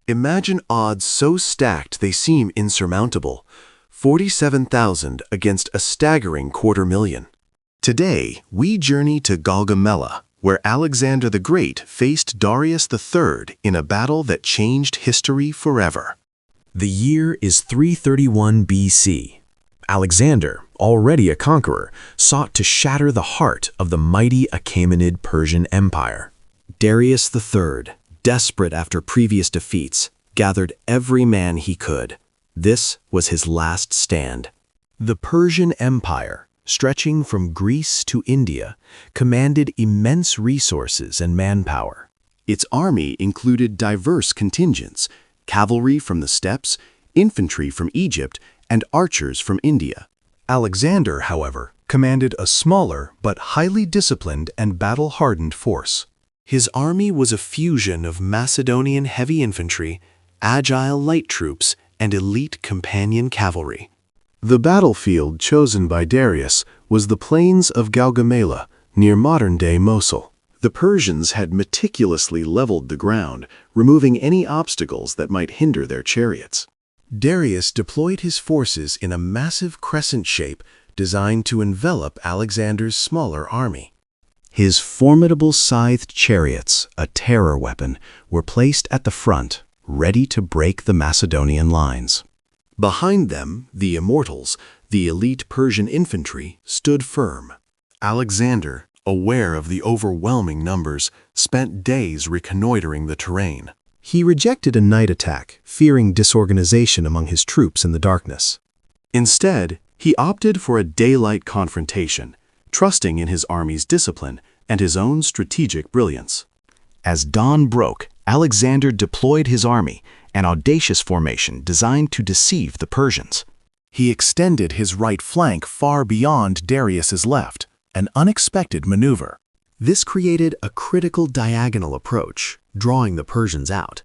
Imagine odds so stacked they seem insurmountable. 47,000 against a staggering 250,000. Today, we journey to Gaugamela, where Alexander the Great faced Darius III in a battle that changed history forever. The year is 331 BC. Alexander, already a conqueror, sought to shatter the heart of the mighty Achaemenid Persian Empire. Darius III, desperate after previous defeats, gathered every man he could. This was his last stand. The Persian Empire, stretching from Greece to India, commanded immense resources and manpower. Its army included diverse contingents: cavalry from the steppes, infantry from Egypt, and archers from India. Alexander, however, commanded a smaller but highly disciplined and battle-hardened force. His army was a fusion of Macedonian heavy infantry, agile light troops, and elite companion cavalry. The battlefield chosen by Darius was the plains of Gaugamela, near modern-day Mosul. The Persians had meticulously leveled the ground, removing any obstacles that might hinder their chariots. Darius deployed his forces in a massive crescent shape designed to envelop Alexander's smaller army. His formidable scythed chariots, a terror weapon, were placed at the front, ready to break the Macedonian lines. Behind them, the immortals, the elite Persian infantry, stood firm. Alexander, aware of the overwhelming numbers, spent days reconnoitering the terrain. He rejected a night attack, fearing disorganization among his troops in the darkness. Instead, he opted for a daylight confrontation, trusting in his army's discipline and his own strategic brilliance. As dawn broke, Alexander deployed his army, an audacious formation designed to deceive the Persians. He extended his right flank far beyond Darius's left, an unexpected maneuver. This created a critical diagonal approach, drawing the Persians out.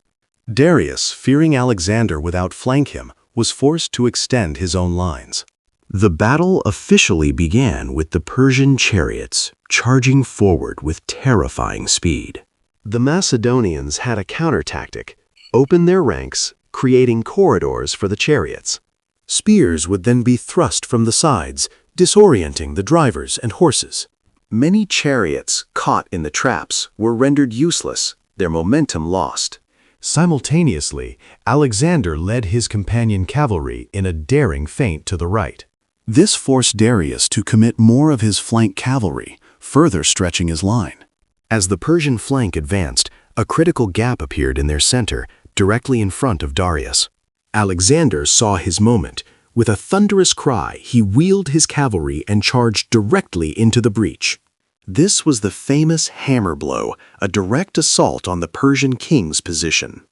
Darius, fearing Alexander would outflank him, was forced to extend his own lines. The battle officially began with the Persian chariots charging forward with terrifying speed. The Macedonians had a counter-tactic: open their ranks, creating corridors for the chariots. Spears would then be thrust from the sides, disorienting the drivers and horses. Many chariots, caught in the traps, were rendered useless, their momentum lost. Simultaneously, Alexander led his companion cavalry in a daring feint to the right. This forced Darius to commit more of his flank cavalry, further stretching his line. As the Persian flank advanced, a critical gap appeared in their center, directly in front of Darius. Alexander saw his moment. With a thunderous cry, he wheeled his cavalry and charged directly into the breach. This was the famous hammer blow, a direct assault on the Persian king's position.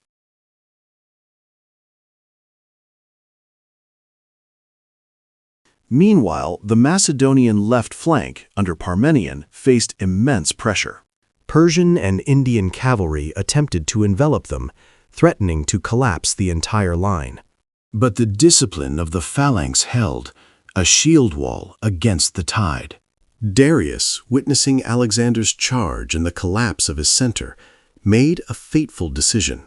Meanwhile, the Macedonian left flank, under Parmenion, faced immense pressure. Persian and Indian cavalry attempted to envelop them, threatening to collapse the entire line. But the discipline of the phalanx held, a shield wall against the tide. Darius, witnessing Alexander's charge and the collapse of his center, made a fateful decision.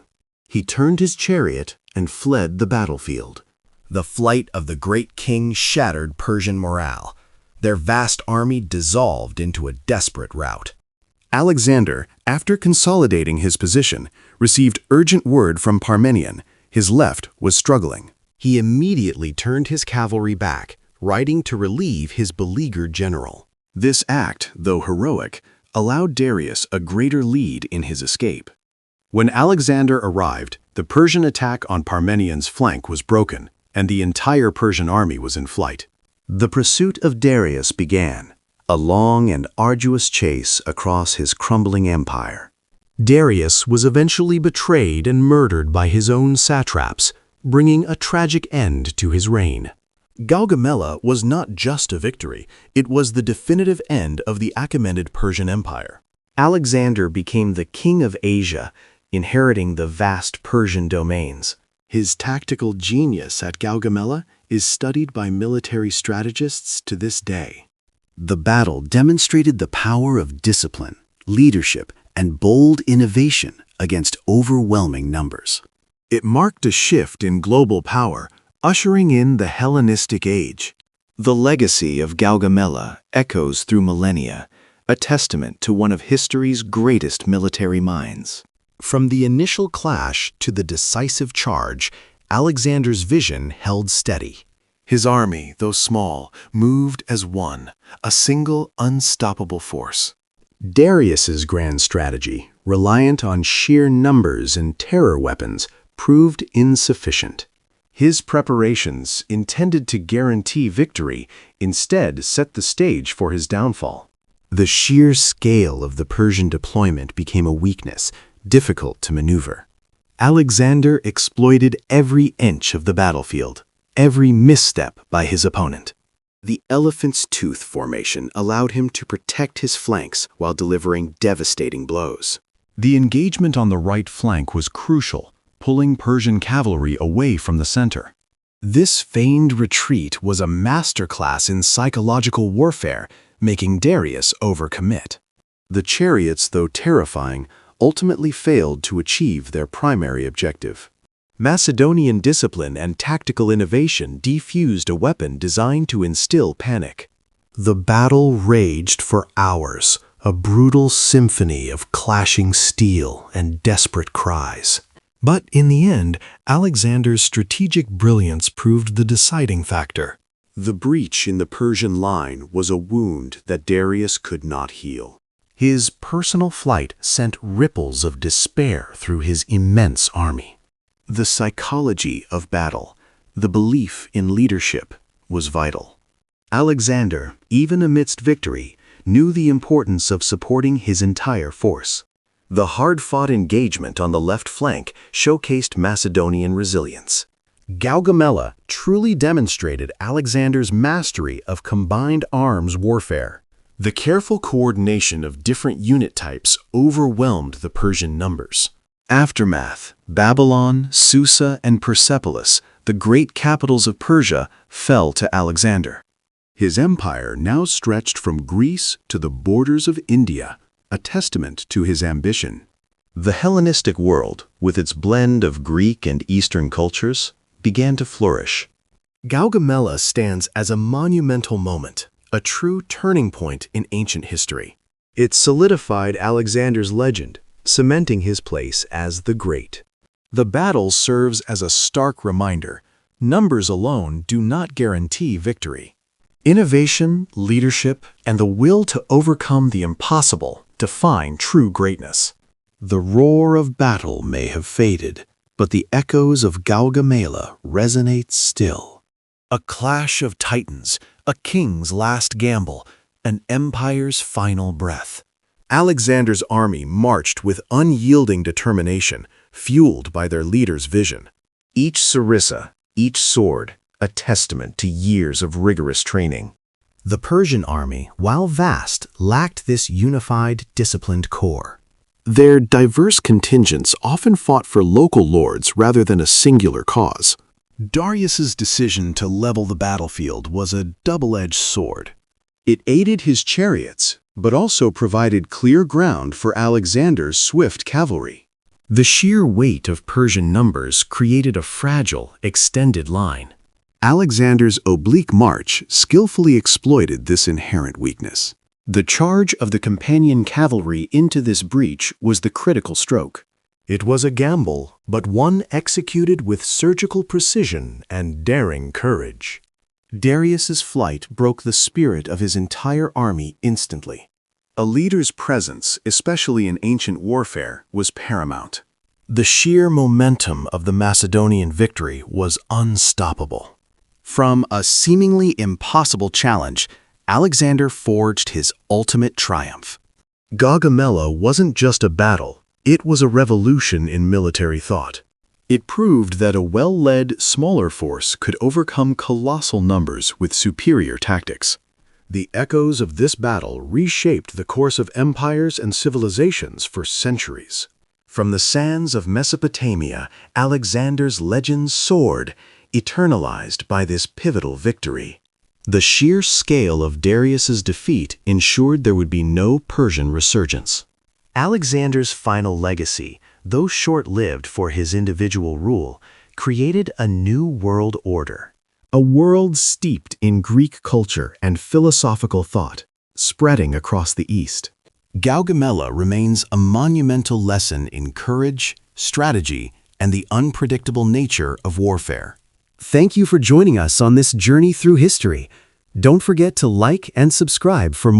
He turned his chariot and fled the battlefield. The flight of the great king shattered Persian morale. Their vast army dissolved into a desperate rout. Alexander, after consolidating his position, received urgent word from Parmenion. His left was struggling. He immediately turned his cavalry back, riding to relieve his beleaguered general. This act, though heroic, allowed Darius a greater lead in his escape. When Alexander arrived, the Persian attack on Parmenion's flank was broken, and the entire Persian army was in flight. The pursuit of Darius began, a long and arduous chase across his crumbling empire. Darius was eventually betrayed and murdered by his own satraps, bringing a tragic end to his reign. Gaugamela was not just a victory, it was the definitive end of the Achaemenid Persian Empire. Alexander became the king of Asia, inheriting the vast Persian domains. His tactical genius at Gaugamela is studied by military strategists to this day. The battle demonstrated the power of discipline, leadership, and bold innovation against overwhelming numbers. It marked a shift in global power, ushering in the Hellenistic Age. The legacy of Gaugamela echoes through millennia, a testament to one of history's greatest military minds. From the initial clash to the decisive charge, Alexander's vision held steady. His army, though small, moved as one, a single unstoppable force. Darius's grand strategy, reliant on sheer numbers and terror weapons, proved insufficient. His preparations, intended to guarantee victory, instead set the stage for his downfall. The sheer scale of the Persian deployment became a weakness, difficult to maneuver. Alexander exploited every inch of the battlefield, every misstep by his opponent. The elephant's tooth formation allowed him to protect his flanks while delivering devastating blows. The engagement on the right flank was crucial, pulling Persian cavalry away from the center. This feigned retreat was a masterclass in psychological warfare, making Darius overcommit. The chariots, though terrifying, ultimately failed to achieve their primary objective. Macedonian discipline and tactical innovation defused a weapon designed to instill panic. The battle raged for hours, a brutal symphony of clashing steel and desperate cries. But in the end, Alexander's strategic brilliance proved the deciding factor. The breach in the Persian line was a wound that Darius could not heal. His personal flight sent ripples of despair through his immense army. The psychology of battle, the belief in leadership, was vital. Alexander, even amidst victory, knew the importance of supporting his entire force. The hard-fought engagement on the left flank showcased Macedonian resilience. Gaugamela truly demonstrated Alexander's mastery of combined arms warfare. The careful coordination of different unit types overwhelmed the Persian numbers. Aftermath: Babylon, Susa, and Persepolis, the great capitals of Persia, fell to Alexander. His empire now stretched from Greece to the borders of India, a testament to his ambition. The Hellenistic world, with its blend of Greek and Eastern cultures, began to flourish. Gaugamela stands as a monumental moment, a true turning point in ancient history. It solidified Alexander's legend, cementing his place as the Great. The battle serves as a stark reminder: numbers alone do not guarantee victory. Innovation, leadership, and the will to overcome the impossible define true greatness. The roar of battle may have faded, but the echoes of Gaugamela resonate still. A clash of titans, a king's last gamble, an empire's final breath. Alexander's army marched with unyielding determination, fueled by their leader's vision. Each sarissa, each sword, a testament to years of rigorous training. The Persian army, while vast, lacked this unified, disciplined core. Their diverse contingents often fought for local lords rather than a singular cause. Darius's decision to level the battlefield was a double-edged sword. It aided his chariots, but also provided clear ground for Alexander's swift cavalry. The sheer weight of Persian numbers created a fragile, extended line. Alexander's oblique march skillfully exploited this inherent weakness. The charge of the companion cavalry into this breach was the critical stroke. It was a gamble, but one executed with surgical precision and daring courage. Darius's flight broke the spirit of his entire army instantly. A leader's presence, especially in ancient warfare, was paramount. The sheer momentum of the Macedonian victory was unstoppable. From a seemingly impossible challenge, Alexander forged his ultimate triumph. Gaugamela wasn't just a battle, it was a revolution in military thought. It proved that a well-led, smaller force could overcome colossal numbers with superior tactics. The echoes of this battle reshaped the course of empires and civilizations for centuries. From the sands of Mesopotamia, Alexander's legend soared, eternalized by this pivotal victory. The sheer scale of Darius's defeat ensured there would be no Persian resurgence. Alexander's final legacy, though short-lived for his individual rule, created a new world order. A world steeped in Greek culture and philosophical thought, spreading across the East. Gaugamela remains a monumental lesson in courage, strategy, and the unpredictable nature of warfare. Thank you for joining us on this journey through history. Don't forget to like and subscribe for more.